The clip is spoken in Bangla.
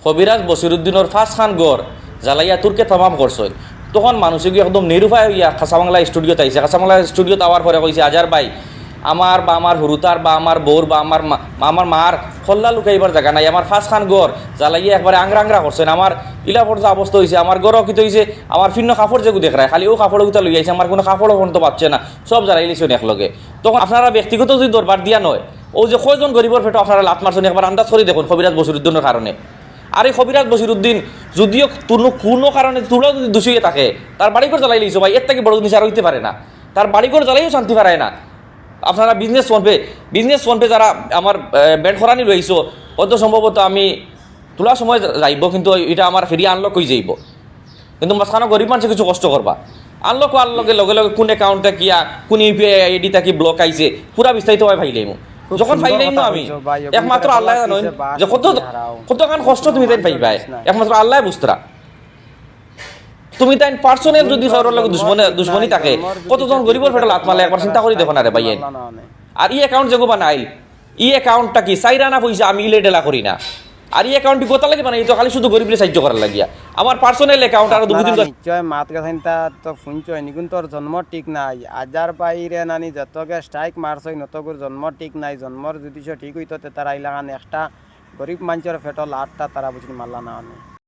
কবিরাজ বসিরুদ্দিনের ফার্স্ট খান গড় জ্বালাইয়া তুর্কে তামাম করছেন তখন মানুষে গিয়ে একদম নিরুপায় হইয়া খাসাবাংলা স্টুডিওতে আইছে। খাসাবাংলা স্টুডিওতে আওয়ার পরে কইছে আজার ভাই আমার বা আমার হুরুতার বা আমার বউর বা আমার মার খল্লা লুকাইবার জায়গা নাই, আমার ফার্স্ট খান গড় জ্বালাইয়া একবারে আংরা করছেন, আমার ইলা পর্যন্ত অবস্থা হয়েছে, আমার গড়ও কিতো হয়েছে, আমার ভিন্ন কাপড় যেগু দেখ খালি ও কাপড় গুতা লই আইছে, আমার কোনো কাপড়ও পর্যন্ত পাচ্ছে না, সব জ্বালাই লিছেন একলগে। তখন আপনারা ব্যক্তিগত যদি দরবার দিয়া নয় ও যে কয়জন গরিবর পেটো আপনারা লাত মারছেন একবার আন্দাজ করে দেখুন কবিরাজ বসিরুদ্দিনের কারণে। আর এই কবিরাজ বসিরুদ্দিন যদিও কোনো কারণে তুলাও যদি দোষী হয়ে থাকে তার বাড়িঘর জ্বালাই লিছো ভাই, এর থেকে বড় জিনিস আর হইতে পারে না, তার বাড়িঘর জ্বালাইও শান্তি পারায় না। আপনারা বিজনেস ফোনপে যারা আমার ব্যান্ড খরানি রয়েছো অত সম্ভবত আমি তোলার সময় যাইব, কিন্তু এটা আমার ফেরিয়ে আনলক হয়ে যাইব, কিন্তু মাঝখানে গরিব মানুষে কিছু কষ্ট করবা। আনলক হওয়ার লগে লগে লগে কোন অ্যাকাউন্টটা কিয়া কোন ইউপিআই আইডিটা কি ব্লক আইছে পুরা বিস্তারিত ভাবে ফাইলাইমু। যখন ফাইলাইমু আমি একমাত্র আল্লাহ জানেন যে কতখান কষ্ট তুমি তাই পাইবাই, একমাত্র আল্লাহ বুঝতরা। তুমি তাই পার্সোনাল যদি কারোর লগে দুশ্মনী থাকে কতজন গরিবর পেটে লাত মারলে একবার চিন্তা করি দেখো না রে ভাইয়েন। আর ই অ্যাকাউন্ট যেগো বানাইল ই অ্যাকাউন্টটা কি চাইরানা পয়সা আমি ইলে ডেলা করি না, আর এই অ্যাকাউন্টটি গোতা লাগে বানাই তো খালি শুধু গরিবরে সাহায্য করার লাগিয়া। আমার পার্সোনাল অ্যাকাউন্ট আর দুদিন নিশ্চয় মাত গাছাইনতা তো শুনছই নিগুন তোর জন্ম ঠিক নাই, আজার বাইরে নানি যতকে স্ট্রাইক মারছই নতগুর জন্ম ঠিক নাই, জন্মর যদি ঠিক হইতো তারা ইলাকান একটা গরিব মানুষের ফেটল আটটা তারা বুঝি মারলা না।